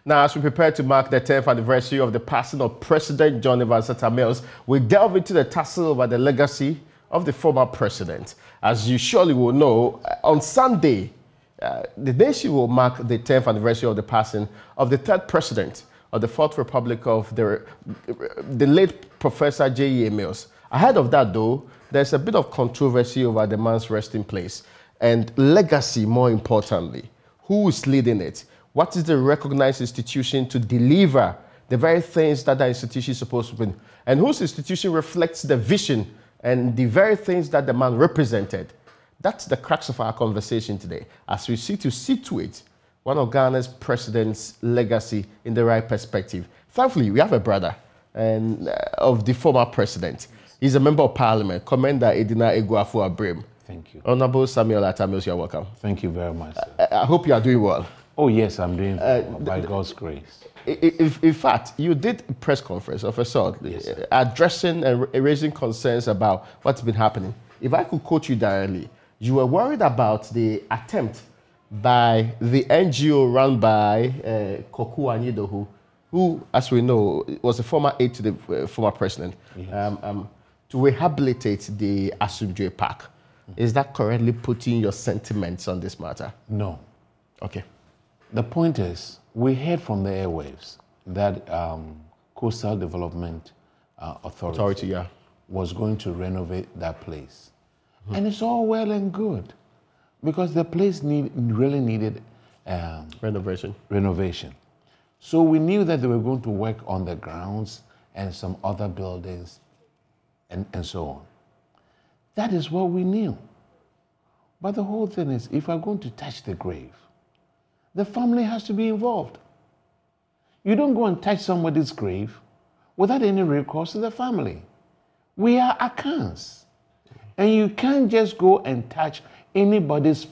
Now, as we prepare to mark the 10th anniversary of the passing of President John Atta Mills, we delve into the tussle over the legacy of the former president. As you surely will know, on Sunday, the nation will mark the 10th anniversary of the passing of the third president of the Fourth Republic of the late Professor J.E.A. Mills. Ahead of that, though, there's a bit of controversy over the man's resting place and legacy, more importantly. Who is leading it? What is the recognized institution to deliver the very things that the institution is supposed to be? And whose institution reflects the vision and the very things that the man represented? That's the crux of our conversation today, as we seek to situate one of Ghana's president's legacy in the right perspective. Thankfully, we have a brother of the former president. He's a member of parliament, Commander Edina Egwafu-Abrim. Thank you. Honorable Samuel Atta Mills, you're welcome. Thank you very much. I hope you are doing well. Oh, yes, I'm doing well, by God's grace. In fact, you did a press conference of a sort, yes, addressing and raising concerns about what's been happening. If I could quote you directly, you were worried about the attempt by the NGO run by Koku Anyidohu, who, as we know, was a former aide to the former president, yes, to rehabilitate the Asumdwe Park. Is that correctly putting your sentiments on this matter? No. Okay. The point is, we heard from the airwaves that Coastal Development Authority was going to renovate that place. Mm-hmm. And it's all well and good, because the place really needed renovation. So we knew that they were going to work on the grounds and some other buildings and so on. That is what we knew. But the whole thing is, if we're going to touch the grave, the family has to be involved. You don't go and touch somebody's grave without any recourse to the family. We are Akans. And you can't just go and touch anybody's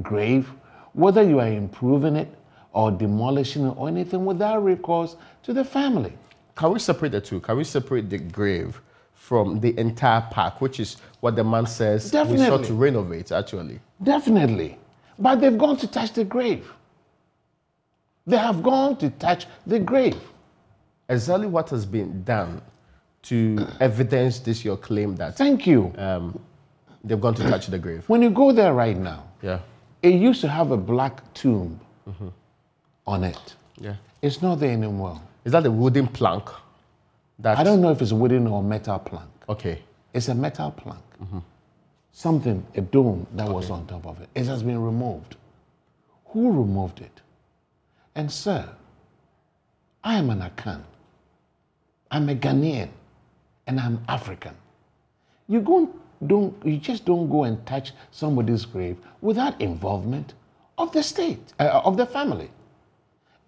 grave, whether you are improving it or demolishing it or anything, without recourse to the family. Can we separate the two? Can we separate the grave from the entire park, which is what the man says we sought to renovate, actually? Definitely. But they've gone to touch the grave. They have gone to touch the grave. Exactly what has been done to evidence this, your claim that... Thank you. They've gone to touch the grave. When you go there right now, yeah, it used to have a black tomb on it. Yeah. It's not there anymore. Is that a wooden plank? I don't know if it's wooden or metal plank. Okay. It's a metal plank. Something, a dome that was on top of it. It has been removed. Who removed it? And sir, I am an Akan. I'm a Ghanaian, and I'm African. You just don't go and touch somebody's grave without involvement of the state, of the family.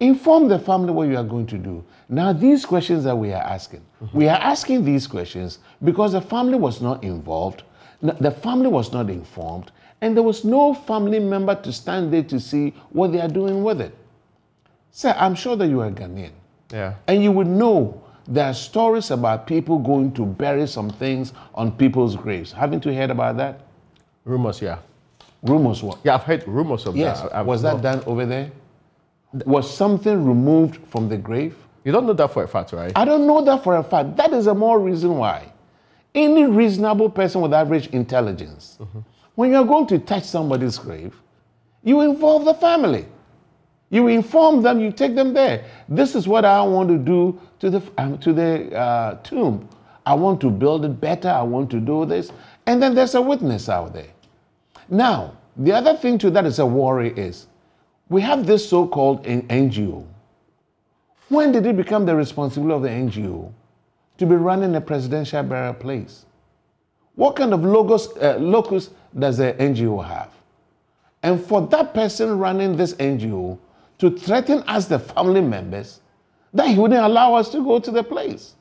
Inform the family what you are going to do. Now, these questions that we are asking, we are asking these questions because the family was not involved, the family was not informed, and there was no family member to stand there to see what they are doing with it. Sir, I'm sure that you are Ghanaian. Yeah. And you would know there are stories about people going to bury some things on people's graves. Haven't you heard about that? Rumors, yeah. Rumors what? Yeah, I've heard rumors of yes. that. Was that done over there? Was something removed from the grave? You don't know that for a fact, right? I don't know that for a fact. That is a more reason why. Any reasonable person with average intelligence, when you're going to touch somebody's grave, you involve the family. You inform them, you take them there. This is what I want to do to the tomb. I want to build it better. I want to do this. And then there's a witness out there. Now, the other thing to that is a worry is, we have this so-called NGO. When did it become the responsibility of the NGO to be running a presidential burial place? What kind of locus does the NGO have? And for that person running this NGO to threaten us, the family members, that he wouldn't allow us to go to the place.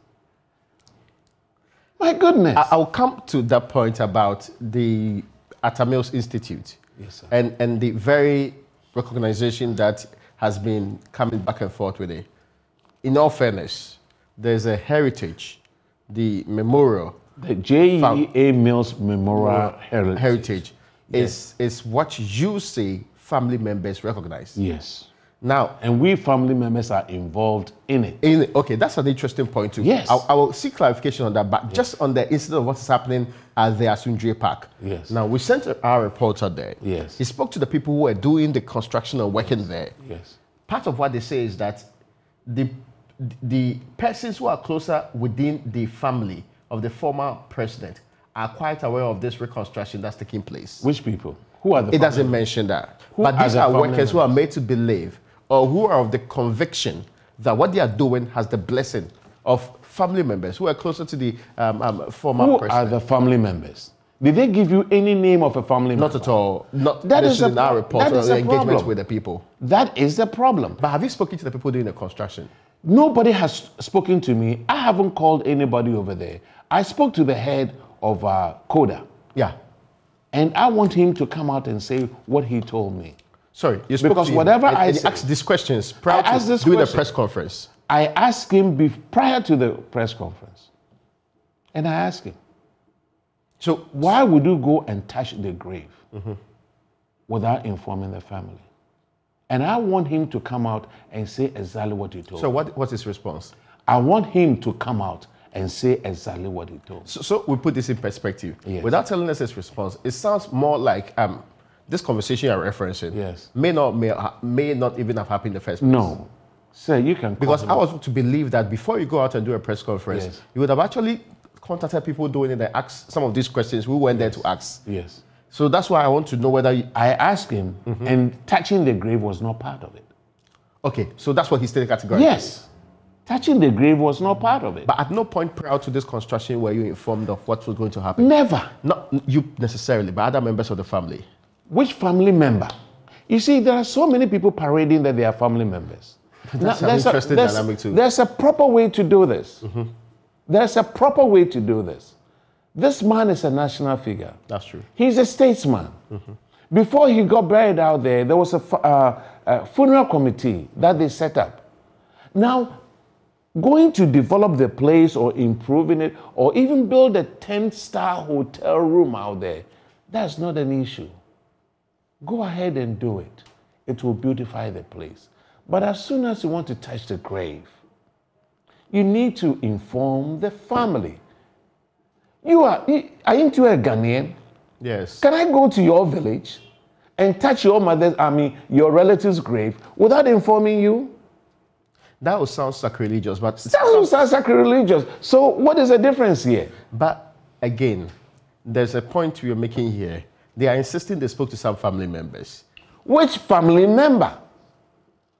My goodness. I'll come to that point about the Atta Mills Institute. Yes, sir. And the very recognition that has been coming back and forth with it. In all fairness, there's a heritage, the memorial. The J.E.A. Mills Memorial Heritage. Is what you say family members recognize. Yes. Now, and we family members are involved in it. Okay, that's an interesting point too. Yes. I will seek clarification on that, but just on the incident of what is happening at the Asundre Park. Yes. Now, we sent our reporter there. Yes. He spoke to the people who were doing the construction and working there. Yes. Part of what they say is that the persons who are closer within the family of the former president are quite aware of this reconstruction that's taking place. Which people? Who are the It doesn't mention that. But these are workers who are made to believe or who are of the conviction that what they are doing has the blessing of family members who are closer to the former president. Who are the family members? Did they give you any name of a family member? Not at all. Not that is in our report or the engagement problem. with the people. That is the problem. But have you spoken to the people doing the construction? Nobody has spoken to me. I haven't called anybody over there. I spoke to the head of CODA. Yeah. And I want him to come out and say what he told me. Sorry, you spoke because to him. whatever I said, asked these questions prior to doing the press conference. I asked him prior to the press conference. And I asked him, so why would you go and touch the grave without informing the family? And I want him to come out and say exactly what he told me. So what's his response? I want him to come out and say exactly what he told me. So we put this in perspective. Yes. Without telling us his response, it sounds more like this conversation you're referencing may not even have happened in the first place. No. Sir, you can because I was to believe that before you go out and do a press conference, you would have actually contacted people doing it and asked some of these questions. We went there to ask. Yes. So that's why I want to know whether I asked him, and touching the grave was not part of it. Okay, so that's what he stated categorically. Yes. Touching the grave was not part of it. But at no point prior to this construction were you informed of what was going to happen? Never. Not you necessarily, but other members of the family. Which family member? You see, there are so many people parading that they are family members. That's an interesting dynamic too. There's a proper way to do this. There's a proper way to do this. This man is a national figure. That's true. He's a statesman. Before he got buried out there, there was a funeral committee that they set up. Now, going to develop the place or improving it or even build a 10-star hotel room out there, that's not an issue. Go ahead and do it. It will beautify the place. But as soon as you want to touch the grave, you need to inform the family. Aren't you a Ghanaian? Yes. Can I go to your village and touch your your relative's grave without informing you? That would sound sacrilegious, but that would sound sacrilegious. So what is the difference here? But again, there's a point you're making here. They are insisting they spoke to some family members. Which family member?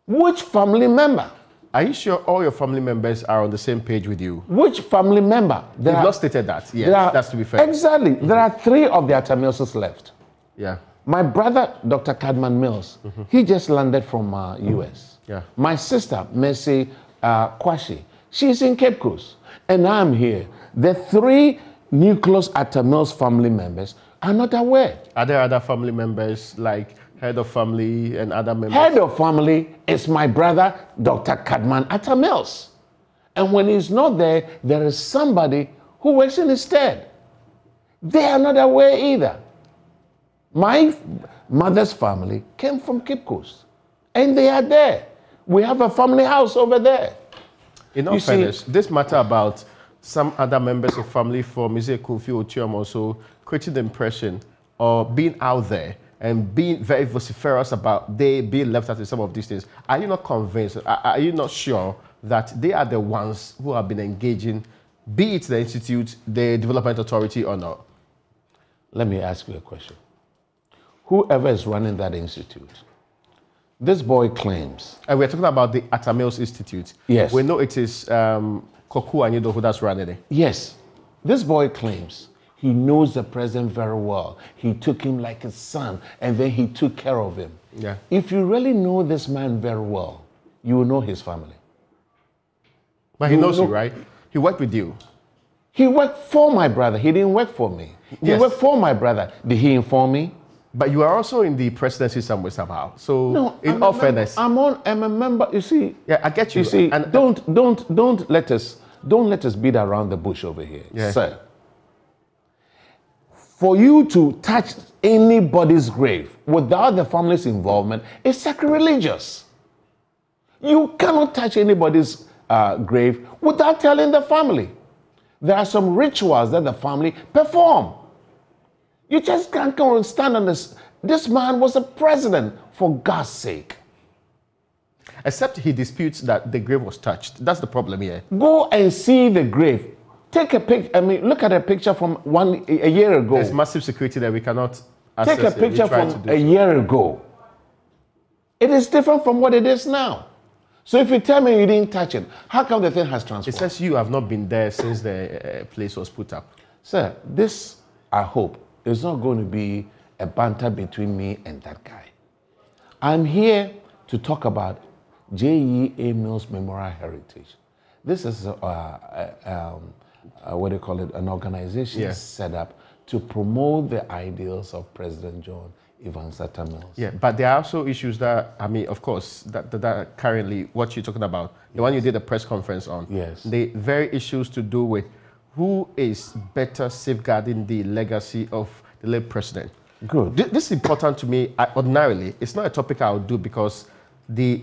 Which family member? Are you sure all your family members are on the same page with you? Which family member? They've not stated that. Yes, that's to be fair. Exactly. There are 3 of the Atta Mills left. Yeah. My brother, Dr. Atta Mills, he just landed from US. Yeah. My sister, Mercy Kwashi, she's in Cape Coast. And I'm here. The 3 nucleus Atta Mills family members are not aware. Are there other family members like head of family and other members? Head of family is my brother, Dr. Atta Mills. And when he's not there, there is somebody who works in his stead. They are not aware either. My mother's family came from Cape Coast, and they are there. We have a family house over there. In all fairness, this matter about some other members of family from Eze Kofi Otuam also creating the impression or being out there and being very vociferous about they being left out in some of these things. Are you not convinced, are you not sure that they are the ones who have been engaging, be it the institute, the development authority or not? Let me ask you a question. Whoever is running that institute, this boy claims. And we're talking about the Atta Mills Institute. Yes. We know it is Koku Anyido who that's running it. Yes. This boy claims he knows the president very well. He took him like his son, and then he took care of him. Yeah. If you really know this man very well, you will know his family. But he knows you, right? He worked with you. He worked for my brother. He didn't work for me. He worked for my brother. Did he inform me? But you are also in the presidency somewhere somehow. So, no, in all fairness, I'm a member. You see. Yeah, I get you. You see, and don't let us beat around the bush over here, sir. For you to touch anybody's grave without the family's involvement is sacrilegious. You cannot touch anybody's grave without telling the family. There are some rituals that the family perform. You just can't come and stand on this. This man was a president, for God's sake. Except he disputes that the grave was touched. That's the problem here. Go and see the grave. Take a picture. I mean, look at a picture from a year ago. There's massive security that we cannot access. Take a picture from a year ago. It is different from what it is now. So if you tell me you didn't touch it, how come the thing has transformed? It says you have not been there since the place was put up. Sir, this, I hope, is not going to be a banter between me and that guy. I'm here to talk about J.E.A. Mills Memorial Heritage. This is what do you call it? An organization set up to promote the ideals of President John Evans Atta Mills. Yeah, but there are also issues that, I mean, of course, that currently, what you're talking about, the one you did a press conference on. Yes. The very issues to do with who is better safeguarding the legacy of the late president. Good. This is important to me. Ordinarily, it's not a topic I would do because the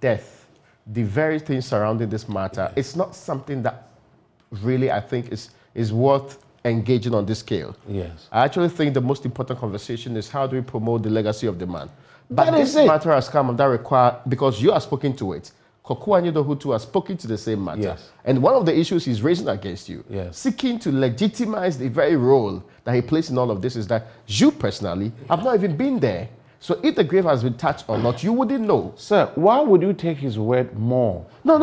death, the very things surrounding this matter, it's not something that really I think is worth engaging on this scale. Yes. I actually think the most important conversation is how do we promote the legacy of the man. But this matter has come that require, because you are spoken to it, Koku and Hutu are spoken to the same matter. Yes. And one of the issues he's raising against you, seeking to legitimize the very role that he plays in all of this, is that you personally have not even been there. So if the grave has been touched or not, you wouldn't know. Sir, why would you take his word more? No,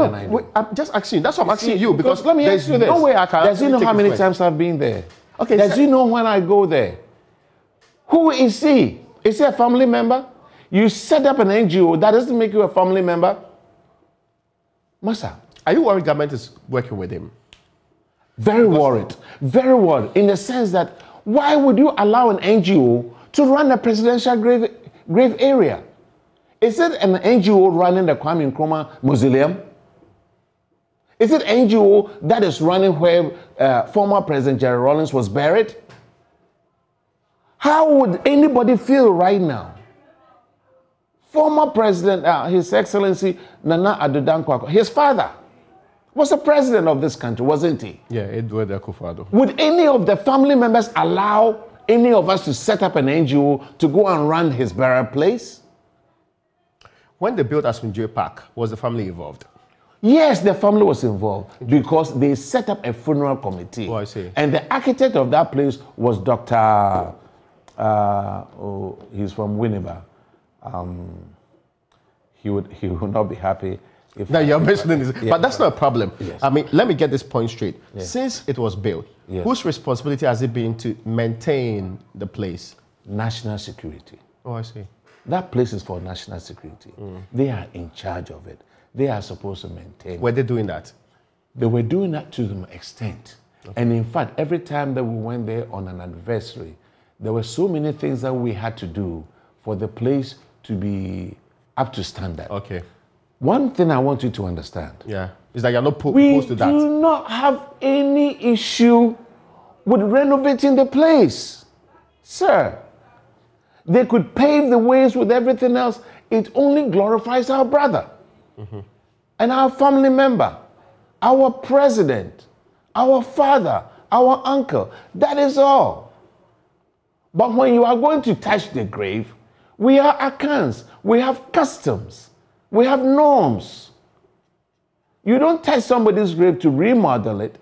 I'm just asking. That's what I'm asking you, because let me ask you this. No way I can. Does he know how many times I've been there? Okay. Does he know when I go there? Who is he? Is he a family member? You set up an NGO, that doesn't make you a family member. Masa, are you worried government is working with him? Very worried. Very worried. In the sense that, why would you allow an NGO to run a presidential grave area? Is it an NGO running the Kwame Nkrumah Mausoleum? Is it NGO that is running where former President Jerry Rawlings was buried? How would anybody feel right now? Former President, His Excellency Nana Addo Dankwa, his father was the president of this country, wasn't he? Yeah, Edward Akufo-Addo. Would any of the family members allow any of us to set up an NGO to go and run his burial place? When they built Asunjue Park, was the family involved? Yes, the family was involved because they set up a funeral committee. Oh, I see. And the architect of that place was Dr. He's from Winneba. He would not be happy if... Now you're mentioning this, but that's not a problem. Yes. I mean, let me get this point straight. Yes. Since it was built, whose responsibility has it been to maintain the place? National security. Oh, I see. That place is for national security. They are in charge of it. They are supposed to maintain. Were they doing that? They were doing that to an extent. Okay. And in fact, every time that we went there on an anniversary, there were so many things that we had to do for the place to be up to standard. Okay. One thing I want you to understand. Yeah. Is that you're not opposed to that. We do not have any issue with renovating the place. Sir, they could pave the ways with everything else. It only glorifies our brother and our family member, our president, our father, our uncle. That is all. But when you are going to touch the grave, we are accounts, we have customs, we have norms. You don't touch somebody's grave to remodel it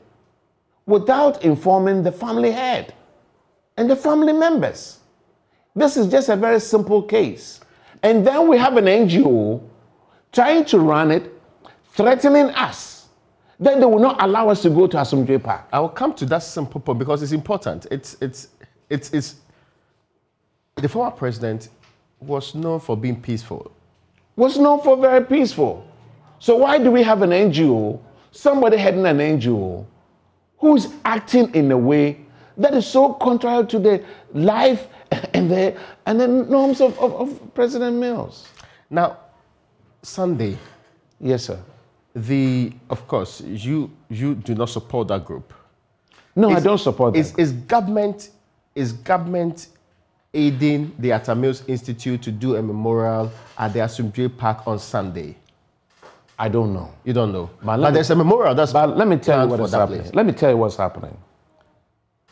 without informing the family head and the family members. This is just a very simple case. And then we have an NGO trying to run it, threatening us. Then they will not allow us to go to Asunjue Park. I will come to that simple point because it's important. It's the former president was known for being peaceful. Was known for very peaceful. So why do we have an NGO, somebody heading an NGO, who is acting in a way that is so contrary to the life and the norms of President Mills? Now, Sunday. Yes, sir. Of course, you do not support that group. No, I don't support that. Is government aiding the Atta Mills Institute to do a memorial at the Asunjue Park on Sunday? I don't know. You don't know. But there's a memorial that's But let me tell you what for is that happening. place. Let me tell you what's happening.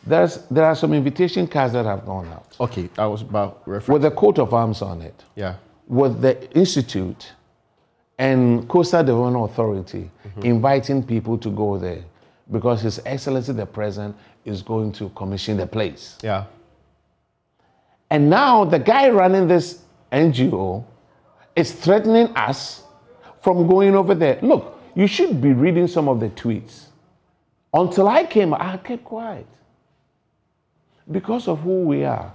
There are some invitation cards that have gone out Okay, I was about reference. with the coat of arms on it, Yeah. with the institute and Coastal Development Authority inviting people to go there because His Excellency the President is going to commission the place. Yeah. And now the guy running this NGO is threatening us from going over there. Look, you should be reading some of the tweets. Until I came, I kept quiet. Because of who we are.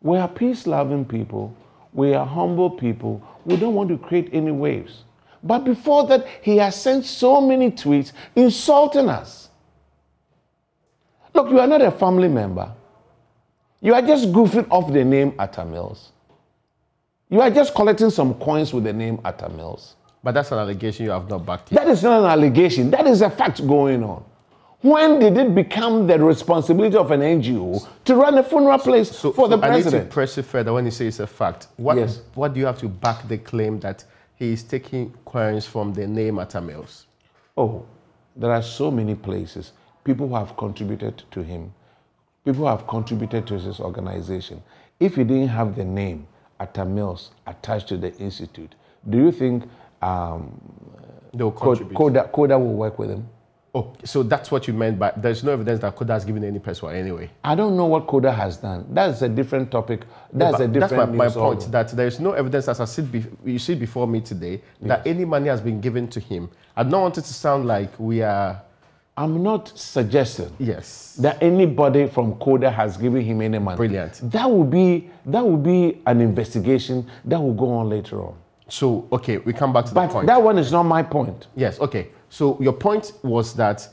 We are peace-loving people. We are humble people. We don't want to create any waves. But before that, he has sent so many tweets insulting us. Look, you are not a family member. You are just goofing off the name Atta Mills. You are just collecting some coins with the name Atta Mills. But that's an allegation you have not backed yet. That is not an allegation. That is a fact going on. When did it become the responsibility of an NGO to run a funeral place for the president? I need to press it further when you say it's a fact. What do you have to back the claim that he is taking coins from the name Atta Mills? Oh, there are so many places. People who have contributed to him. People who have contributed to his organization. If he didn't have the name Atta Mills attached to the institute, do you think Koda will work with him? Oh, so that's what you meant by there's no evidence that Koda has given any person anyway. I don't know what Koda has done. That's a different topic. That's my point. That there is no evidence, as you see before me today, that any money has been given to him. I don't want it to sound like we are. I'm not suggesting yes that anybody from Koda has given him any money. Brilliant. That would be an investigation that will go on later on. So okay, we come back to the point. But that one is not my point. Yes. Okay. So your point was that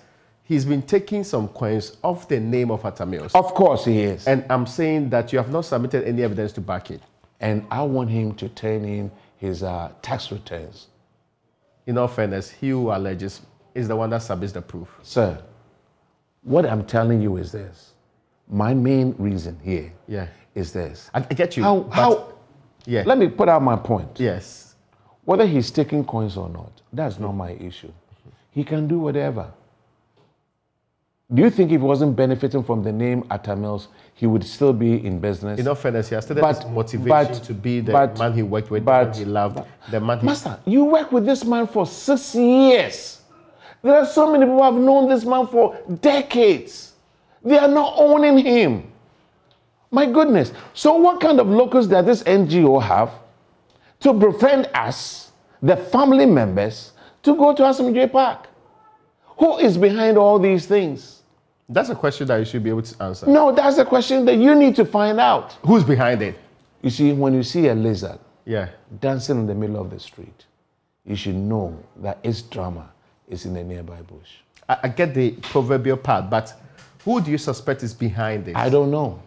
he's been taking some coins off the name of Atta Mills. Of course he is. And I'm saying that you have not submitted any evidence to back it. And I want him to turn in his tax returns. In all fairness, he who alleges is the one that submits the proof. Sir, what I'm telling you is this. My main reason here is this. I get you. Yeah. Let me put out my point. Yes. Whether he's taking coins or not, that's not my issue. He can do whatever. Do you think if he wasn't benefiting from the name Atta Mills, he would still be in business? In all fairness, he has stated his motivation to be the man he worked with, the man he loved, the man he... Master, you worked with this man for 6 years. There are so many people who have known this man for decades. They are not owning him. My goodness. So what kind of locus does this NGO have to prevent us, the family members, to go to Asomdwoe Park? Who is behind all these things? That's a question that you should be able to answer. No, that's a question that you need to find out. Who's behind it? You see, when you see a lizard dancing in the middle of the street, you should know that its drama is in the nearby bush. I get the proverbial part, but who do you suspect is behind it? I don't know.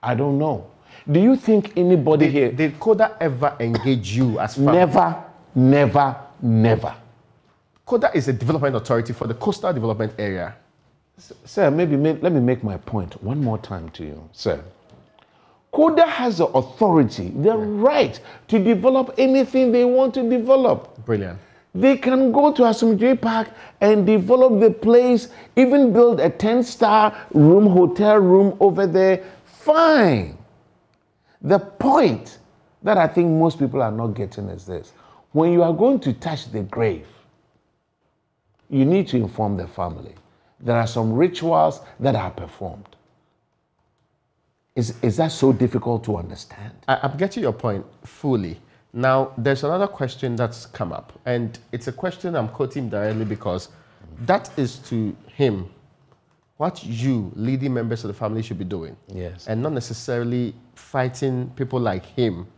I don't know. Do you think anybody here... Did Koda ever engage you as family? Never, never, never. Koda is a development authority for the coastal development area. Sir, let me make my point one more time to you, sir. Koda has the authority, the right to develop anything they want to develop. Brilliant. They can go to Asomdwoe Park and develop the place, even build a 10-star hotel room over there. Fine. The point that I think most people are not getting is this. When you are going to touch the grave, you need to inform the family. There are some rituals that are performed. Is that so difficult to understand? I'm getting your point fully. Now, there's another question that's come up, and it's a question I'm quoting directly because that is to him what you, leading members of the family, should be doing. Yes. And not necessarily fighting people like him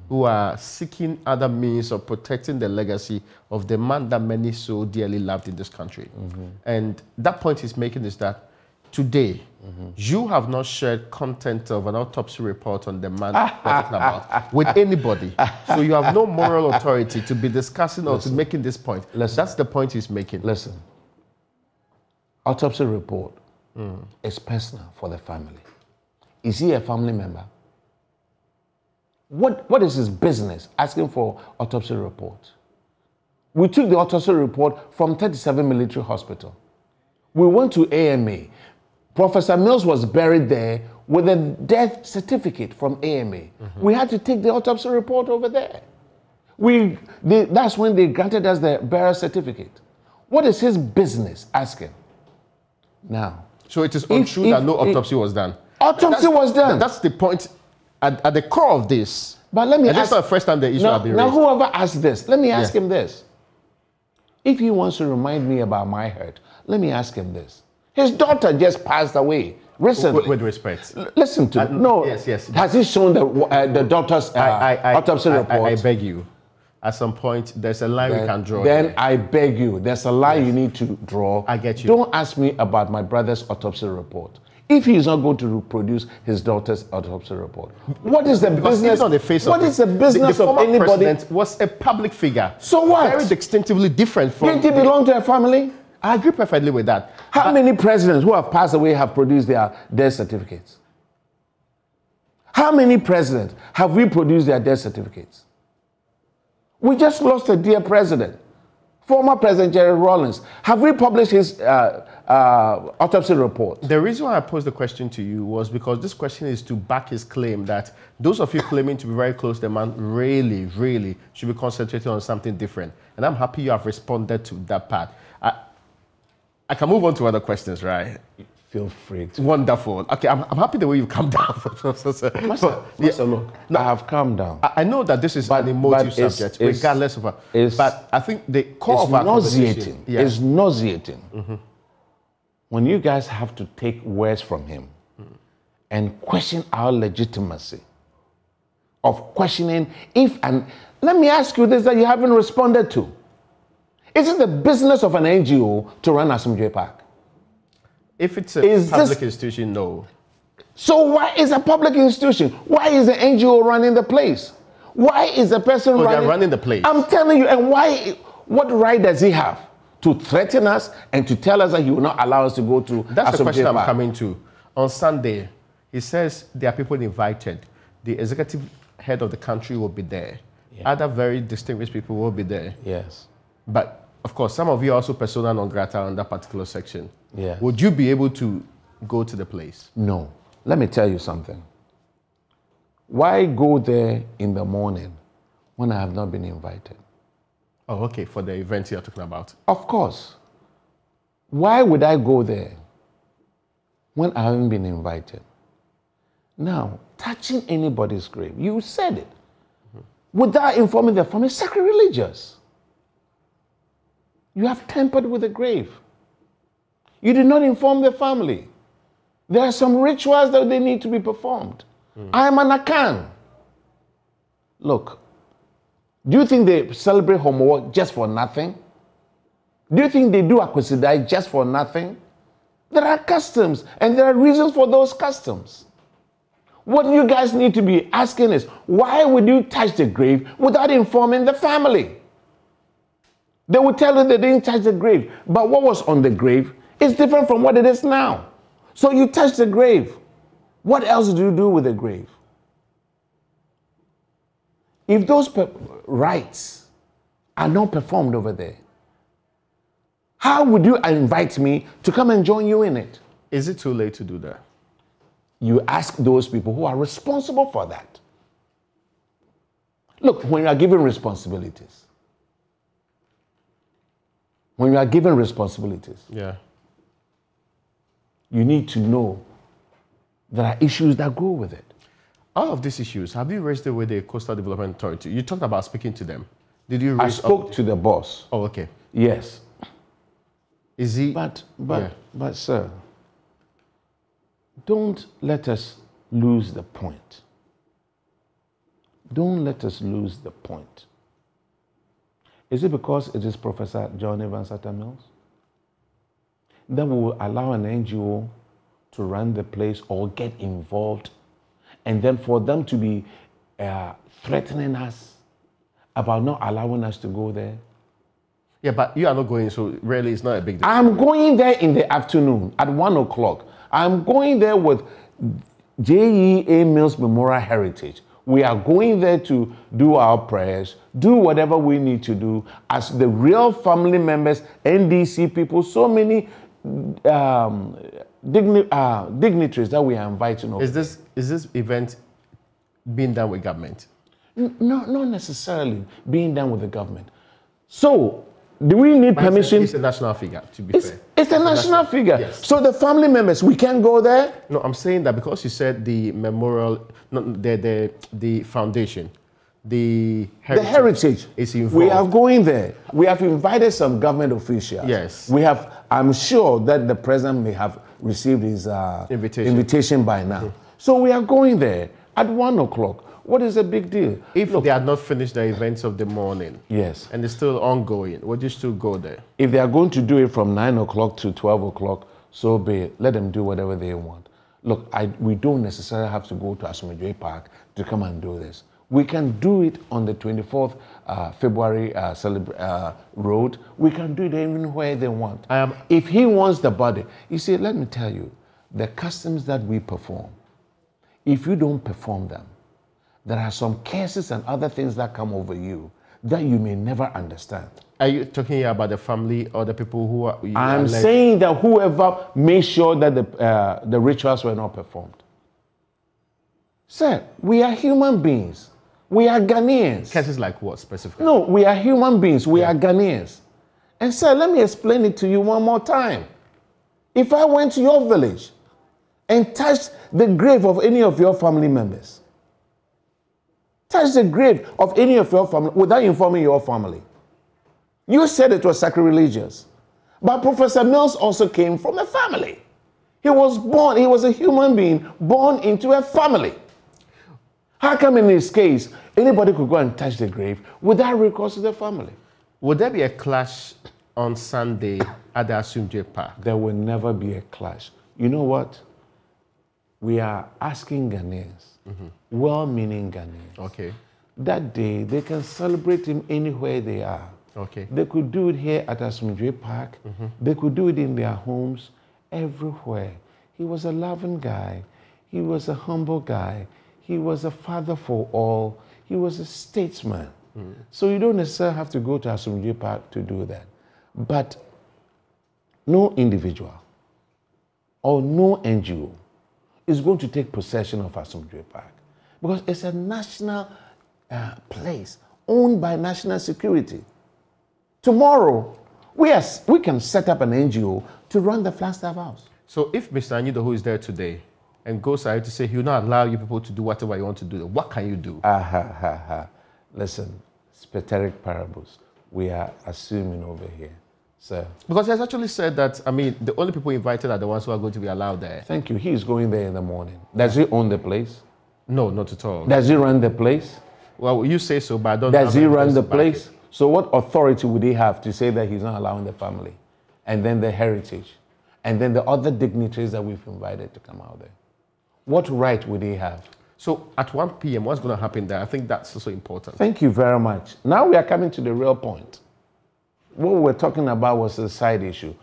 who are seeking other means of protecting the legacy of the man that many so dearly loved in this country. And that point he's making is that today, you have not shared content of an autopsy report on the man we're talking about with anybody. So you have no moral authority to be discussing or to making this point. That's the point he's making. Listen, autopsy report is personal for the family. Is he a family member? What is his business asking for autopsy report? We took the autopsy report from 37 Military Hospital. We went to AMA. Professor Mills was buried there with a death certificate from AMA. We had to take the autopsy report over there. That's when they granted us the burial certificate. What is his business asking? Now. So it is untrue that no autopsy was done. Autopsy was done. That's the point at the core of this. But let me ask. That's not the first time the issue has been raised. Now, whoever asked this, let me ask him this. If he wants to remind me about my hurt, let me ask him this. His daughter just passed away recently. With respect. Listen to me. No. Yes. Has he shown the doctor's autopsy report? I beg you. At some point, there's a line we can draw. Then I beg you, there's a line you need to draw. I get you. Don't ask me about my brother's autopsy report. If he is not going to reproduce his daughter's autopsy report, what is the business? On the face what of is the business the of anybody? President was a public figure. So what? Very distinctively different from. Didn't he belong to a family? I agree perfectly with that. How many presidents who have passed away have produced their death certificates? How many presidents have we produced their death certificates? We just lost a dear president, former President Jerry Rawlings. Have we published his autopsy report? The reason why I posed the question to you was because this question is to back his claim that those of you claiming to be very close to the man really should be concentrating on something different. And I'm happy you have responded to that part. I can move on to other questions, right? Feel free to. Wonderful. Okay, I'm happy the way you've calmed down. Master, look, I have calmed down. I know that this is an emotive subject, regardless of but I think the core of our conversation... It's nauseating. When you guys have to take words from him and question our legitimacy of questioning if and... Let me ask you this that you haven't responded to. Is it the business of an NGO to run Asomdwe Park? If it's a public institution, no. So why is a public institution? Why is the NGO running the place? Why is the person running the place? I'm telling you, and why? What right does he have to threaten us and to tell us that he will not allow us to go to That's the question Park? I'm coming to. On Sunday, he says there are people invited. The executive head of the country will be there. Yeah. Other very distinguished people will be there. Yes. But of course, some of you are also persona non grata on that particular section. Yeah. Would you be able to go to the place? No. Let me tell you something. Why go there in the morning when I have not been invited? Oh, okay, for the event you're talking about. Of course. Why would I go there when I haven't been invited? Now, touching anybody's grave, you said it, without informing the family, sacrilegious. You have tampered with the grave. You did not inform the family. There are some rituals that they need to be performed. I am an Akan. Look, do you think they celebrate Homo just for nothing? Do you think they do Akwasidai just for nothing? There are customs, and there are reasons for those customs. What you guys need to be asking is, why would you touch the grave without informing the family? They would tell you they didn't touch the grave, but what was on the grave is different from what it is now. So you touch the grave. What else do you do with the grave? If those rites are not performed over there, how would you invite me to come and join you in it? Is it too late to do that? You ask those people who are responsible for that. Look, when you are given responsibilities, yeah, you need to know there are issues that go with it. All of these issues, have you raised it with the Coastal Development Authority? You talked about speaking to them. Did you raise? I spoke to the boss. Oh, okay. Yes. Is he? But sir, don't let us lose the point. Don't let us lose the point. Is it because it is Professor John Evans Atta Mills that will allow an NGO to run the place or get involved, and then for them to be threatening us about not allowing us to go there? Yeah, but you are not going, so really it's not a big deal. I'm going there in the afternoon at 1 o'clock. I'm going there with J.E.A. Mills Memorial Heritage, We are going there to do our prayers, do whatever we need to do as the real family members, NDC people, so many dignitaries that we are inviting over. Is this event being done with government? No, not necessarily being done with the government. So, do we need permission? It's a national figure, to be fair. It's a national figure. Yes. So the family members, we can't go there? No, I'm saying that because you said the memorial, not the foundation, the heritage is involved. We are going there. We have invited some government officials. Yes. We have, I'm sure that the president may have received his invitation by now. So we are going there at 1 o'clock. What is the big deal? If they had not finished the events of the morning, yes, and it's still ongoing, would you still go there? If they are going to do it from 9 o'clock to 12 o'clock, so be it. Let them do whatever they want. Look, we don't necessarily have to go to Asomdwoe Park to come and do this. We can do it on the 24th February road. We can do it anywhere they want. If he wants the body, you see, let me tell you, the customs that we perform, if you don't perform them, there are some cases and other things that come over you that you may never understand. Are you talking about the family or the people who are... I'm saying that whoever made sure that the rituals were not performed. Sir, we are human beings. We are Ghanaians. Cases like what specifically? No, we are human beings. We are Ghanaians. And sir, let me explain it to you one more time. If I went to your village and touched the grave of any of your family members, touch the grave of any of your family without informing your family. You said it was sacrilegious. But Professor Mills also came from a family. He was born, he was a human being born into a family. How come in his case, anybody could go and touch the grave without recourse to the family? Would there be a clash on Sunday at the Asomdwoe Park? There will never be a clash. You know what? We are asking Ghanaians, well-meaning Ghanaians. Okay. That day, they can celebrate him anywhere they are. Okay. They could do it here at Asomdwoe Park. They could do it in their homes, everywhere. He was a loving guy. He was a humble guy. He was a father for all. He was a statesman. So you don't necessarily have to go to Asomdwoe Park to do that. But no individual or no NGO is going to take possession of Asomdwoe Park because it's a national place owned by national security. Tomorrow, we can set up an NGO to run the Flagstaff House. So if Mr. Anyido, who is there today, and goes ahead to say he will not allow you people to do whatever you want to do, what can you do? Listen, spateric parables, we are assuming over here. So, because he has actually said that, I mean, the only people invited are the ones who are going to be allowed there. Thank you. He's going there in the morning. Does he own the place? No, not at all. Does he run the place? Well, you say so, but I don't know. Does he run the place? So what authority would he have to say that he's not allowing the family? And then the heritage? And then the other dignitaries that we've invited to come out there? What right would he have? So at 1 p.m., what's going to happen there? I think that's also important. Thank you very much. Now we are coming to the real point. What we were talking about was a side issue.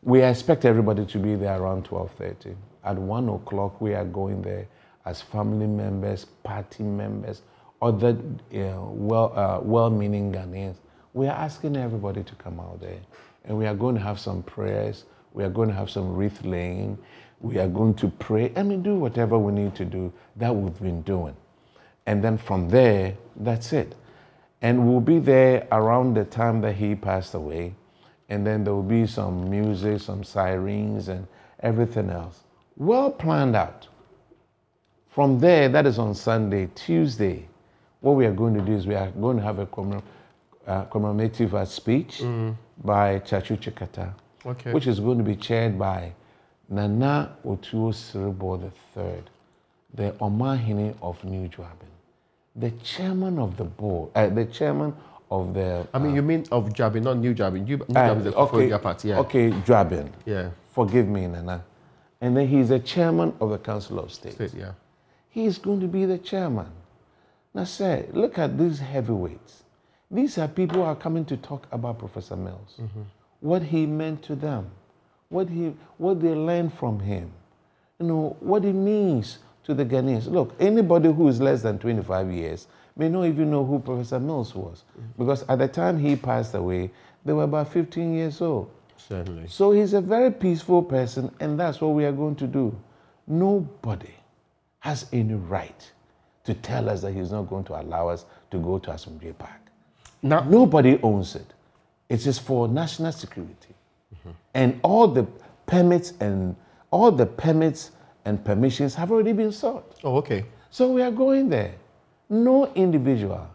We expect everybody to be there around 12:30. At 1 o'clock, we are going there as family members, party members, other well-meaning Ghanaians. We are asking everybody to come out there. And we are going to have some prayers. We are going to have some wreath laying. We are going to pray. I mean, do whatever we need to do that we've been doing. And then from there, that's it. And we'll be there around the time that he passed away. And then there will be some music, some sirens, and everything else. Well planned out. From there, that is on Sunday. Tuesday, what we are going to do is we are going to have a commemorative speech by Chachu Chikata, which is going to be chaired by Nana Otuo Siribo III, the Omahini of New Dwabin, the chairman of the board, the chairman of the... I mean, you mean of Dwabin, not New Dwabin. New Dwabin is the Koforidua party, yeah. Okay, Dwabin. Yeah. Forgive me, Nana. And then he's the chairman of the Council of State. Yeah. He's going to be the chairman. Now, sir, look at these heavyweights. These are people who are coming to talk about Professor Mills, what he meant to them, what they learned from him, you know, what it means to the Ghanaians. Look, anybody who is less than 25 years may not even know who Professor Mills was. Because at the time he passed away, they were about 15 years old. Certainly. So he's a very peaceful person, and that's what we are going to do. Nobody has any right to tell us that he's not going to allow us to go to Asomdwe Park. Now, nobody owns it. It is for national security. And all the permits and permissions have already been sought. oh, okay. So we are going there. No individual,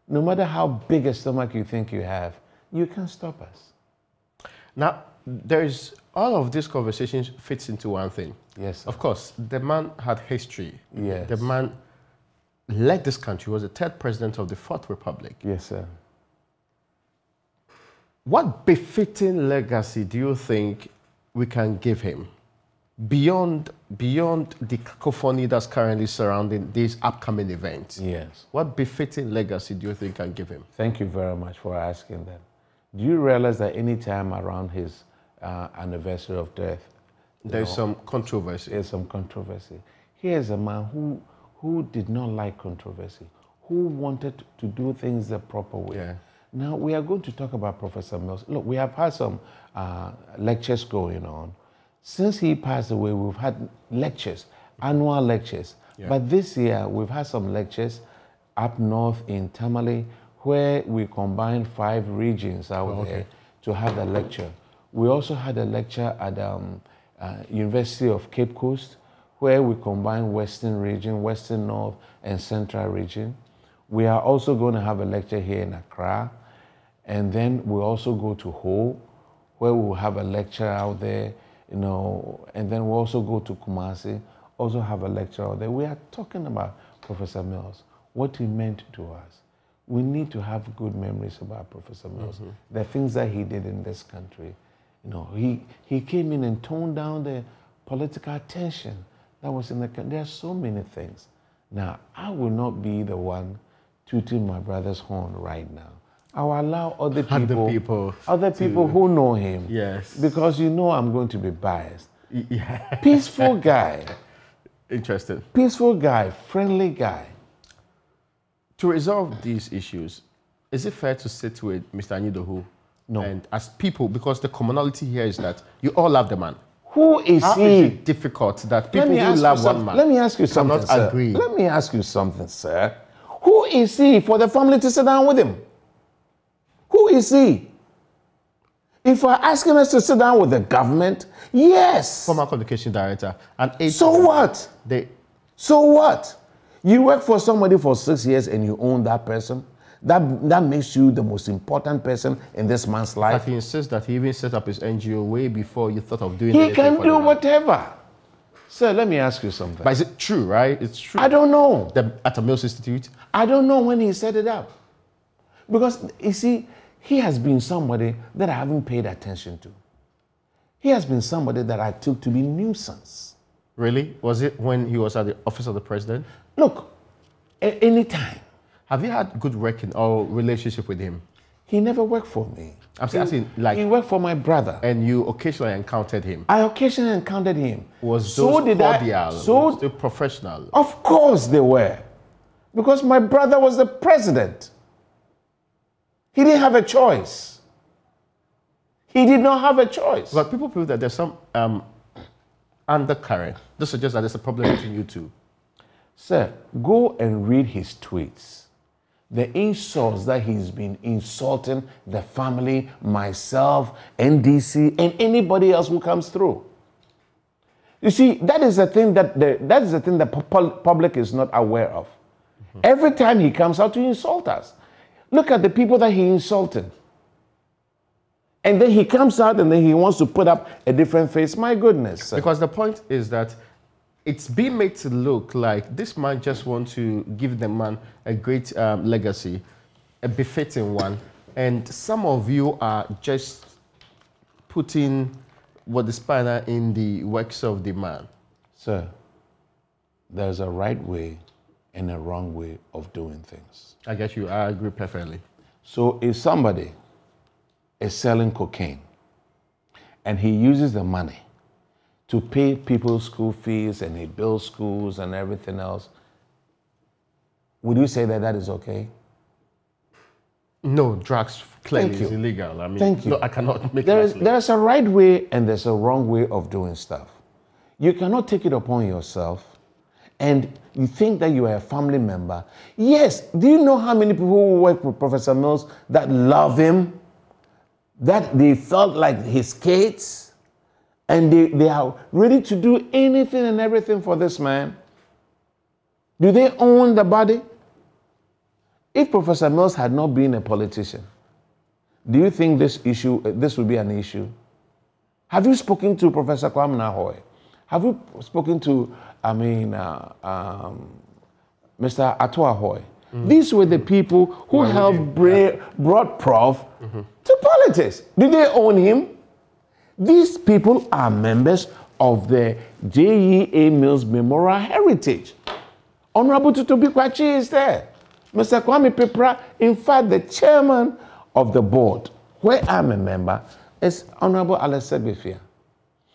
no matter how big a stomach you think you have, you can stop us. Now, there's all of these conversations fits into one thing. Yes, sir. Of course, the man had history. Yes. The man led this country, was the third president of the Fourth Republic. Yes, sir. What befitting legacy do you think we can give him beyond the cacophony that's currently surrounding these upcoming events? Yes. What befitting legacy do you think can give him? Thank you very much for asking that. Do you realize that any time around his anniversary of death, There's some controversy. there's some controversy? Here's a man who did not like controversy, who wanted to do things the proper way. Yeah. Now, we are going to talk about Professor Mills. Look, we have had some lectures going on. Since he passed away, we've had lectures, annual lectures. Yeah. But this year, we've had some lectures up north in Tamale, where we combined 5 regions out there to have a lecture. We also had a lecture at University of Cape Coast, where we combined Western region, Western North, and Central region. We are also going to have a lecture here in Accra. And then we'll also go to Ho, where we'll have a lecture out there, and then we'll also go to Kumasi, also have a lecture out there. We are talking about Professor Mills, what he meant to us. We need to have good memories about Professor Mills, the things that he did in this country. He came in and toned down the political tension that was in the country. There are so many things. Now, I will not be the one tooting my brother's horn right now. I'll allow other people who know him. Yes. Because I'm going to be biased. Yeah. Peaceful guy. Interesting. Peaceful guy, friendly guy. To resolve these issues, is it fair to sit with Mr. Anyidohu? No. And as people, because the commonality here is that you all love the man. Who is How he? is it difficult that people who love one man Let me ask you something, cannot sir. agree? Let me ask you something, sir. Who is he for the family to sit down with him? Who is he? If we're asking us to sit down with the government, yes. Former communication director. And So what? So what? You work for somebody for 6 years and you own that person? That makes you the most important person in this man's life. He insists that he even set up his NGO way before you thought of doing He anything can for do the man. whatever. Sir, let me ask you something. But is it true, right? It's true. I don't know. The Atta Mills Institute? I don't know when he set it up. Because, you see, he has been somebody that I haven't paid attention to. He has been somebody that I took to be nuisance. Really? Was it when he was at the office of the president? Look, anytime. Have you had good working or relationship with him? He never worked for me. I'm asking, like, he worked for my brother. and you occasionally encountered him. I occasionally encountered him. Was So those did I- cordial? so- Was they professional? Of course they were. Because my brother was the president. He didn't have a choice. He did not have a choice. But people feel that there's some undercurrent. This suggests that there's a problem between you two. Sir, go and read his tweets. The insults that he's been insulting the family, myself, NDC, and anybody else who comes through. You see, that is the thing that the public is not aware of. Every time he comes out to insult us, look at the people that he insulted. And then he comes out and then he wants to put up a different face. My goodness. Sir. Because the point is that it's being made to look like this man just wants to give the man a great legacy, a befitting one. And some of you are just putting what the spanner in the works of the man. Sir, there's a right way and a wrong way of doing things. I get you. I agree perfectly. So if somebody is selling cocaine and he uses the money to pay people's school fees, and he builds schools and everything else, would you say that that is okay? No, drugs clearly is illegal. I mean, Thank you. No, I cannot make there that is a right way and there's a wrong way of doing stuff. You cannot take it upon yourself and you think that you are a family member. Yes, do you know how many people who work with Professor Mills that love him, that they felt like his kids, and they are ready to do anything and everything for this man? Do they own the body? If Professor Mills had not been a politician, do you think this would be an issue? Have you spoken to Professor Acquah? Have you spoken to, Mr. Atta? These were the people who helped brought Prof to politics. Did they own him? These people are members of the J.E.A. Mills Memorial Heritage. Honorable Tutubi Kwachi is there. Mr. Kwame Pepra, in fact, the chairman of the board, where I'm a member, is Honorable Alex Sebefia.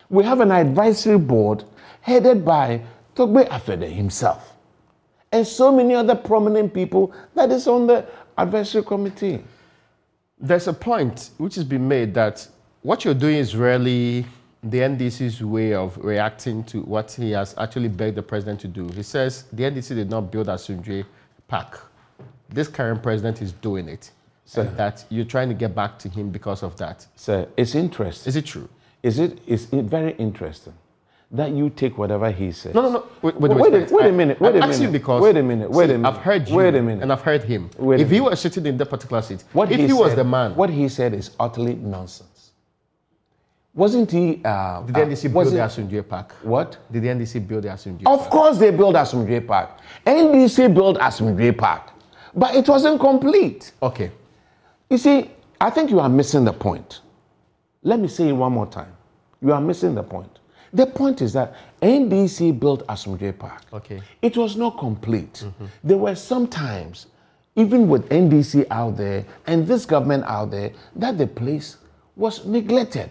We have an advisory board headed by Togbe Afede himself, and so many other prominent people that is on the advisory committee. There's a point which has been made that what you're doing is really the NDC's way of reacting to what he has actually begged the president to do. He says the NDC did not build Asumdwe Park. This current president is doing it. So that you're trying to get back to him because of that. Sir, it's interesting. Is it true? It's very interesting that you take whatever he says. No. Wait a minute. I've heard you. Wait a minute. And I've heard him. If he was sitting in that particular seat, if he was the man. What he said is utterly nonsense. Wasn't he? Did the NDC build the Asumdwe Park? What? Did the NDC build the Asumdwe Park? Of course they built Asumdwe Park. NDC built Asumdwe Park. But it wasn't complete. Okay. You see, I think you are missing the point. Let me say it one more time. You are missing the point. The point is that NDC built Asumdwe Park. Okay. It was not complete. There were some times, even with NDC out there and this government out there, that the place was neglected.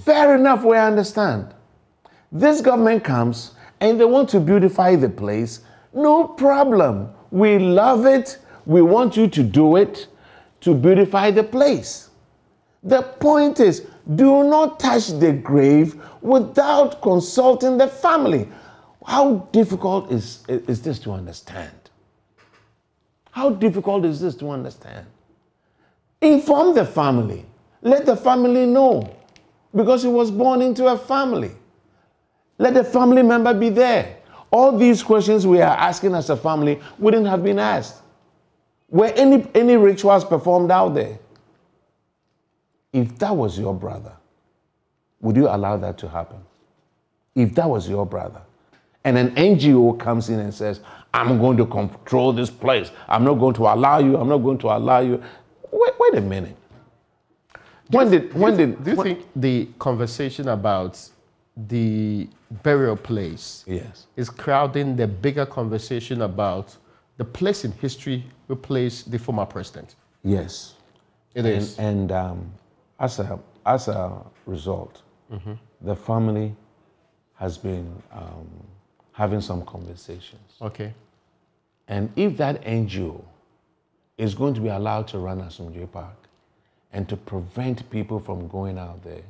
Fair enough, we understand. This government comes and they want to beautify the place. No problem. We love it. We want you to do it to beautify the place. The point is, do not touch the grave without consulting the family. How difficult is this to understand? How difficult is this to understand? Inform the family. Let the family know. Because he was born into a family. Let the family member be there. All these questions we are asking as a family wouldn't have been asked. Were any rituals performed out there? If that was your brother, would you allow that to happen? If that was your brother, and an NGO comes in and says, I'm going to control this place. I'm not going to allow you. I'm not going to allow you. Wait a minute. Do you think the conversation about the burial place is crowding the bigger conversation about the place in history who placed the former president? Yes. It is. And as a result, the family has been having some conversations. Okay. And if that NGO is going to be allowed to run Asumdwe Park and to prevent people from going out there,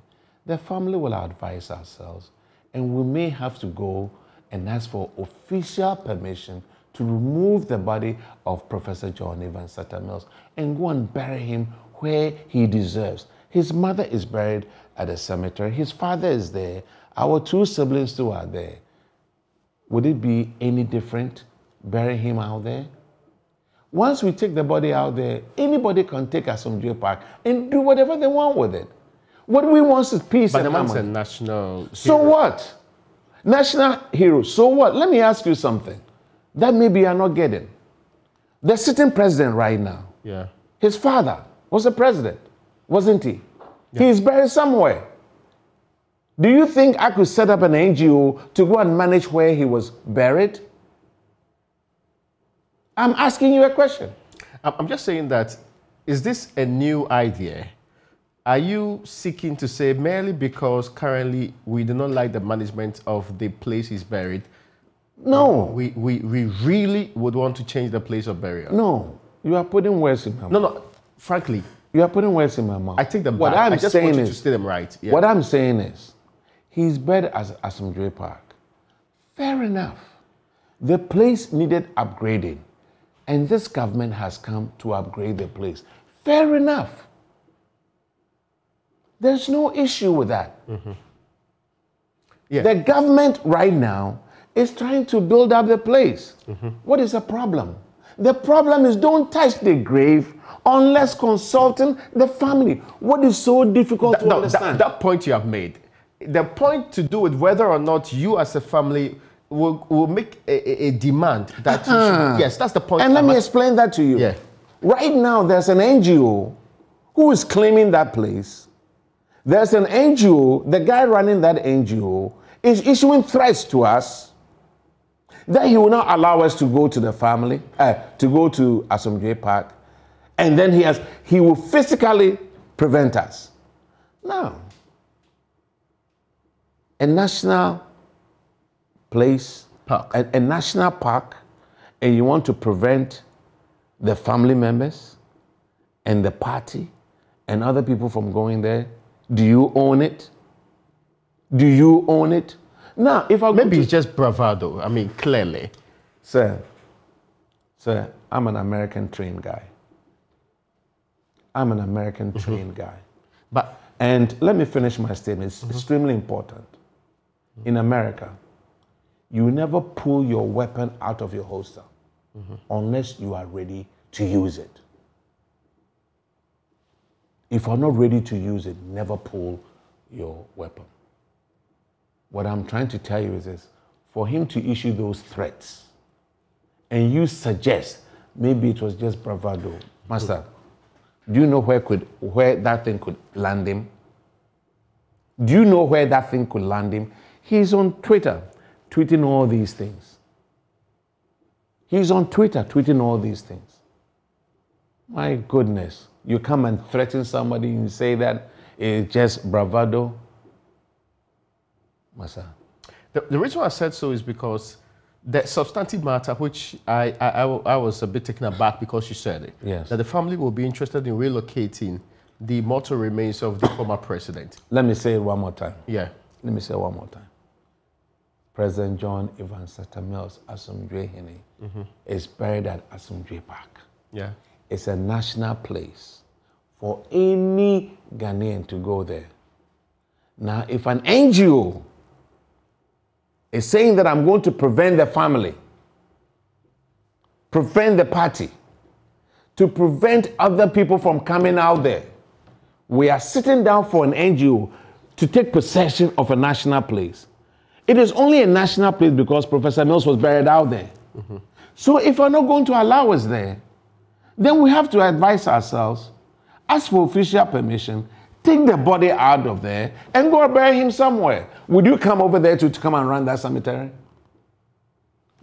the family will advise ourselves, and we may have to go and ask for official permission to remove the body of Professor John Evans Atta Mills and go and bury him where he deserves. His mother is buried at a cemetery. His father is there. Our two siblings too are there. Would it be any different burying him out there? Once we take the body out there, anybody can take Asumdwe Park and do whatever they want with it. What we want is peace and harmony. But the man's a national hero. So what? National hero. So what? Let me ask you something that maybe you are not getting. The sitting president right now, his father was a president, wasn't he? Yeah. He is buried somewhere. Do you think I could set up an NGO to go and manage where he was buried? I'm asking you a question. I'm just saying that, is this a new idea Are you seeking to say merely because currently we do not like the management of the place he's buried? No. We really would want to change the place of burial. No. You are putting words in my mouth. No. Frankly. You are putting words in my mouth. I think what I'm I just saying want you is, to say them right. Yeah. What I'm saying is, he's buried at Asomdwoe Park. Fair enough. The place needed upgrading, and this government has come to upgrade the place. Fair enough. There's no issue with that. Mm-hmm. Yeah. The government right now is trying to build up the place. Mm-hmm. What is the problem? The problem is don't touch the grave unless consulting the family. What is so difficult to understand? That point you have made, the point to do with whether or not you as a family will make a demand that you should, yes, that's the point. And let me explain that to you. Yeah. Right now, there's an NGO who is claiming that place. There's an NGO, the guy running that NGO is issuing threats to us that he will not allow us to go to the family, to go to Asomdwoe Park, and then he will physically prevent us. Now, a national place, park. A national park, and you want to prevent the family members and the party and other people from going there, do you own it? Do you own it? Now, if I maybe it's just bravado. I mean, clearly. Sir, I'm an American trained guy. I'm an American trained guy. And let me finish my statement. It's extremely important. In America, you never pull your weapon out of your holster unless you are ready to use it. If you're not ready to use it, never pull your weapon. What I'm trying to tell you is this: for him to issue those threats, and you suggest maybe it was just bravado, Master, do you know where that thing could land him? Do you know where that thing could land him? He's on Twitter, tweeting all these things. He's on Twitter, tweeting all these things. My goodness, you come and threaten somebody and say that it's just bravado. Masa. The reason why I said so is because the substantive matter, which I was a bit taken aback because you said it, yes, that the family will be interested in relocating the mortal remains of the former president. Let me say it one more time. Yeah. Let me say it one more time. President John Evans Atta Mills Asomdwoe Hene is buried at Asomdwoe Park. Yeah. It's a national place for any Ghanaian to go there. Now, if an NGO is saying that I'm going to prevent the family, prevent the party, to prevent other people from coming out there, we are sitting down for an NGO to take possession of a national place. It is only a national place because Professor Mills was buried out there. So if we're not going to allow us there, then we have to advise ourselves, ask for official permission, take the body out of there, and go bury him somewhere. Would you come over there to come and run that cemetery?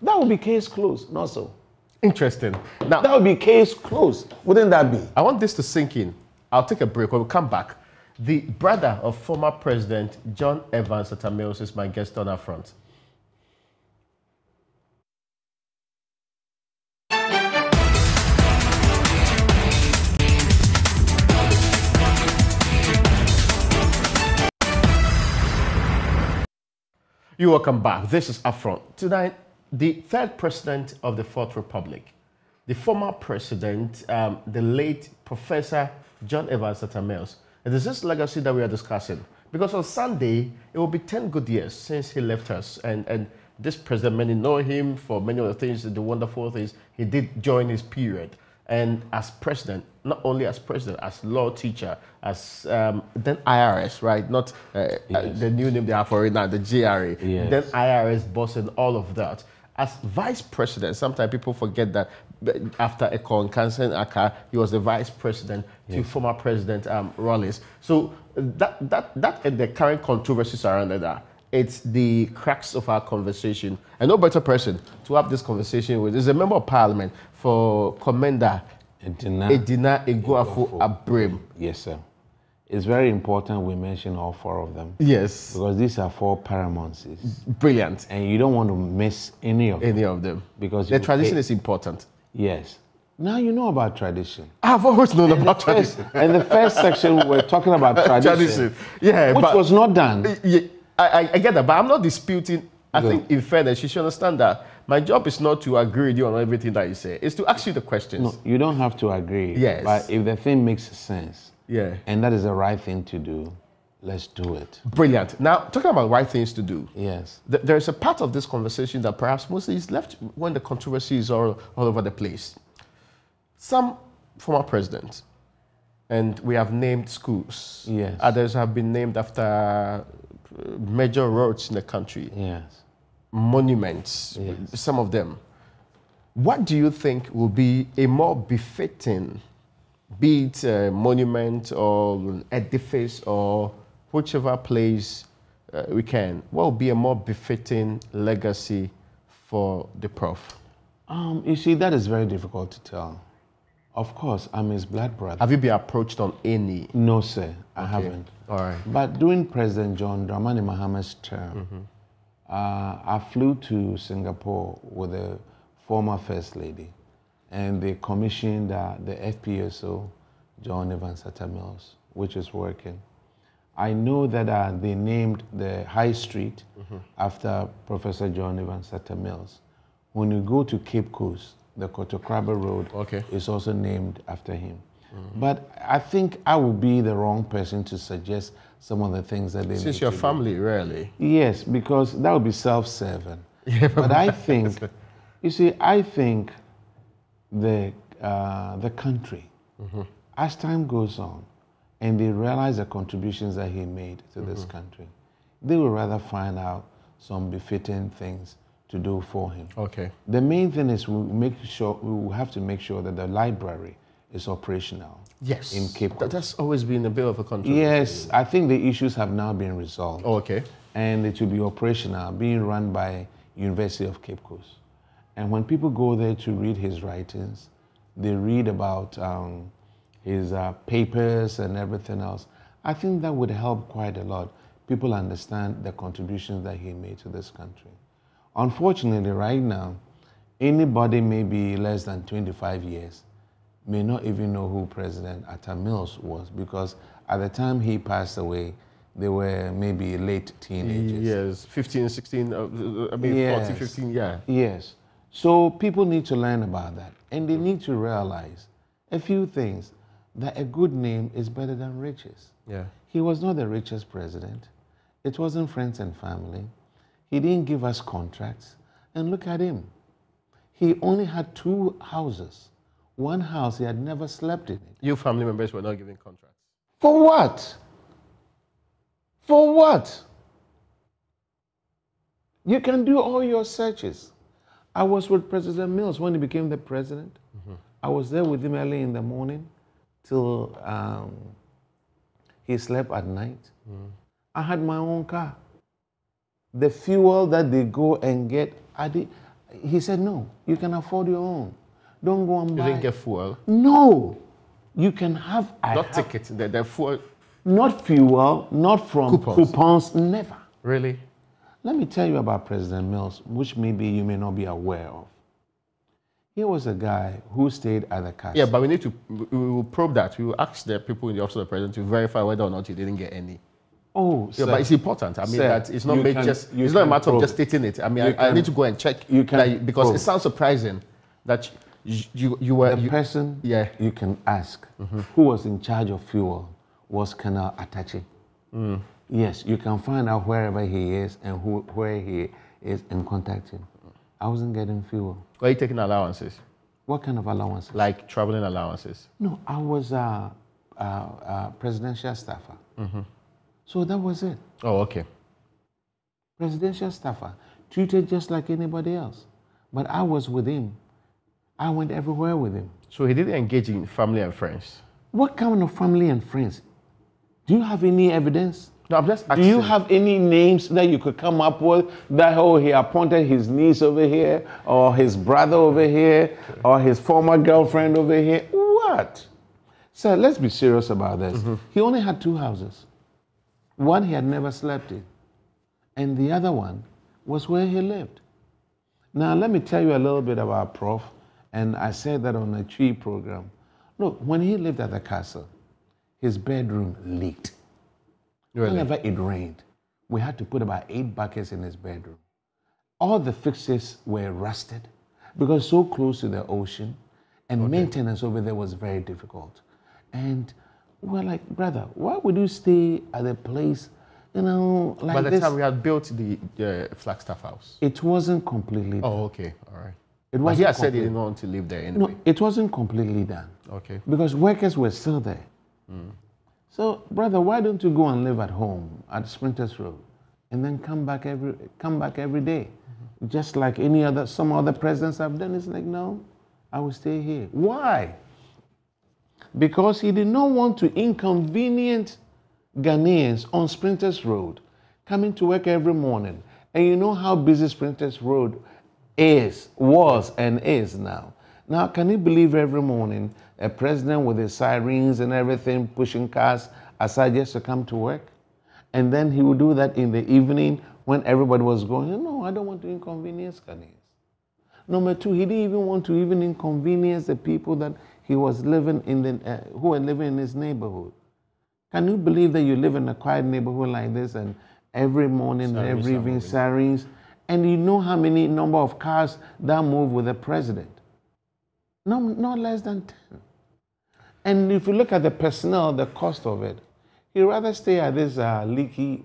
That would be case closed, not so. Interesting. Now, that would be case closed, wouldn't that be? I want this to sink in. I'll take a break. When we come back, the brother of former President John Evans Atta Mills is my guest on our front. You're welcome back. This is UPfront. Tonight, the third president of the Fourth Republic, the former president, the late Professor John Evans Atta Mills. It is this legacy that we are discussing. Because on Sunday, it will be 10 good years since he left us. And this president, many know him for many of the things, the wonderful things he did during his period. And as president, not only as president, as law teacher, as then IRS, right? Not yes, the new name they have for it now, the GRA. Yes. Then IRS boss and all of that. As vice president, sometimes people forget that after Raymond Acquah, he was the vice president to former President Rawlings. So that and the current controversies around that, it's the crux of our conversation. And no better person to have this conversation with is a member of parliament for Commander Edina Eguafo Abrim. Yes, sir. it's very important we mention all 4 of them. Yes. Because these are 4 paramountcies. Brilliant. And you don't want to miss any of them. Because the tradition is important. Yes. Now you know about tradition. I've always known about tradition. In the first section, we're talking about tradition. Yeah, which was not done. Yeah, I get that, but I'm not disputing. I think, in fairness, you should understand that my job is not to agree with you on everything that you say. It's to ask you the questions. No, you don't have to agree. Yes. But if the thing makes sense, yeah, and that is the right thing to do, let's do it. Brilliant. Now, talking about right things to do. Yes. There's a part of this conversation that perhaps mostly is left when the controversy is all over the place. Some former presidents, and we have named schools. Yes. Others have been named after major roads in the country. Yes. Monuments, yes. Some of them. What do you think will be a more befitting, be it a monument or an edifice or whichever place we can, what will be a more befitting legacy for the Prof? You see, that is very difficult to tell. Of course, I'm his blood brother. Have you been approached on any? No, sir, I haven't. All right. But during President John Dramani Mahama's term, I flew to Singapore with the former First Lady, and they commissioned the FPSO, John Evans Atta Mills, which is working. I know that they named the High Street after Professor John Evans Atta Mills. When you go to Cape Coast, the Kotokraba Road is also named after him. But I think I would be the wrong person to suggest some of the things that they need to do. Since your family, really? Yes, because that would be self-serving. Yeah, but I think, you see, I think the country, as time goes on, and they realize the contributions that he made to this country, they will rather find out some befitting things to do for him. Okay. The main thing is we will have to make sure that the library is operational. Yes. In Cape Coast. That's always been a bit of a controversy. Yes, I think the issues have now been resolved. Oh, okay. And it will be operational, being run by University of Cape Coast. And when people go there to read his writings, they read about his papers and everything else. I think that would help quite a lot. People understand the contributions that he made to this country. Unfortunately, right now, anybody maybe less than 25 years may not even know who President Atta Mills was, because at the time he passed away, they were maybe late teenagers. Yes, 15, 16, I mean, yes. 14, 15, yeah. Yes. So people need to learn about that. And they need to realize a few things, that a good name is better than riches. Yeah. He was not the richest president. It wasn't friends and family. He didn't give us contracts. And look at him. He only had 2 houses. One house, he had never slept in it. Your family members were not given contracts. For what? For what? You can do all your searches. I was with President Mills when he became the president. I was there with him early in the morning till he slept at night. I had my own car. The fuel that they go and get, he said, no, you can afford your own. Don't go and buy. You didn't get fuel? No. You can have... Not tickets, the fuel? Not fuel, not from coupons, never. Really? Let me tell you about President Mills, which maybe you may not be aware of. He was a guy who stayed at the castle. Yeah, but we will probe that. We will ask the people in the office of the president to verify whether or not he didn't get any. Oh, yeah, but it's important. I mean, sir, that it's not it's not a matter of just stating it. I mean, I need to go and check because it sounds surprising that you were the person. Yeah, you can ask who was in charge of fuel was Colonel Attache. Yes, you can find out wherever he is and where he is and contact him. I wasn't getting fuel. Were you taking allowances? What kind of allowances? Like traveling allowances? No, I was a presidential staffer. So that was it. Oh, okay. Presidential staffer, treated just like anybody else. But I was with him. I went everywhere with him. So he didn't engage in family and friends? What kind of family and friends? Do you have any evidence? No, I'm just asking. Do you have any names that you could come up with that, oh, he appointed his niece over here, or his brother over here, or his former girlfriend over here? What? Sir, let's be serious about this. He only had 2 houses. One he had never slept in, and the other one was where he lived. Now, let me tell you a little bit about Prof, and I said that on a tree program. Look, when he lived at the castle, his bedroom leaked. Really? Whenever it rained, we had to put about 8 buckets in his bedroom. All the fixtures were rusted because so close to the ocean, and maintenance over there was very difficult. And we're like, brother, why would you stay at a place, like this? By the time we had built the Flagstaff house. It wasn't completely done. Oh, okay, all right. But he had said he didn't want to live there anyway. No, it wasn't completely done. Okay. Because workers were still there. So, brother, why don't you go and live at home at Sprinters Road, and then come back every day, just like some other presidents have done? It's like, no, I will stay here. Why? Because he did not want to inconvenience Ghanaians on Sprinters Road, coming to work every morning. And you know how busy Sprinters Road was and is now. Now, can you believe every morning a president with his sirens and everything pushing cars aside just to come to work? And then he would do that in the evening when everybody was going, no, I don't want to inconvenience Ghanaians. Number 2, he didn't even want to inconvenience the people that he was living who were living in his neighborhood. Can you believe that you live in a quiet neighborhood like this, and every morning and every evening sirens, and you know how many number of cars that move with the president? No, not less than 10. And if you look at the personnel, the cost of it, he'd rather stay at this leaky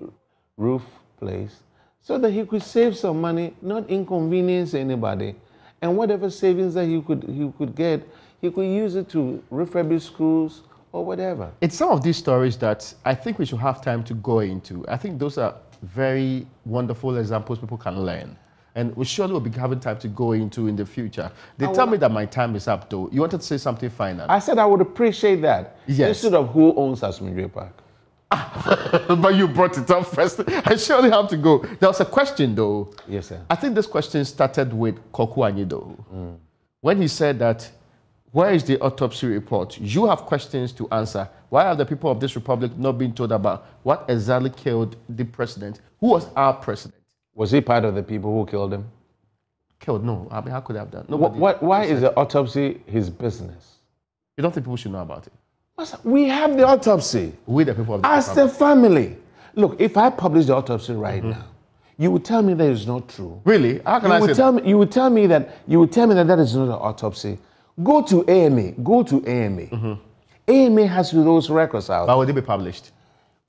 roof place so that he could save some money, not inconvenience anybody. And whatever savings that he could get, he could use it to refurbish schools or whatever. It's some of these stories that I think we should have time to go into. I think those are very wonderful examples people can learn. And we surely will be having time to go into in the future. They tell me that my time is up, though. You wanted to say something final? I said I would appreciate that. Yes. Instead of who owns Asmundre Park. But you brought it up first. I surely have to go. There was a question, though. Yes, sir. I think this question started with Koku Anyido. When he said that, where is the autopsy report? You have questions to answer. Why have the people of this republic not been told about what exactly killed the president? Who was our president? Was he part of the people who killed him? Killed? No. I mean, how could they have done? Why is the autopsy his business? You don't think people should know about it? We have the autopsy. We, the people of the As the family. Look, if I publish the autopsy right now, you would tell me that it's not true. Really? How can I say that? You would tell me that that is not an autopsy. Go to AMA. Go to AMA. AMA has those records out. How would they be published?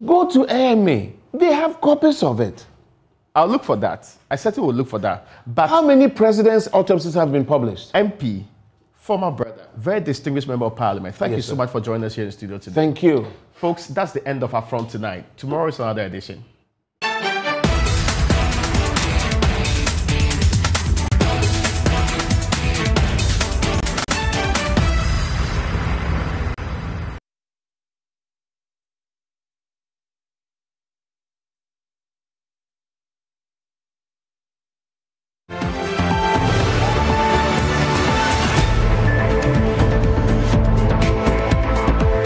Go to AMA. They have copies of it. I'll look for that. I certainly will look for that. But how many presidents' autopsies have been published? MP, former brother, very distinguished member of parliament. Thank you so much for joining us here in the studio today. Thank you. Folks, that's the end of our front tonight. Tomorrow is another edition.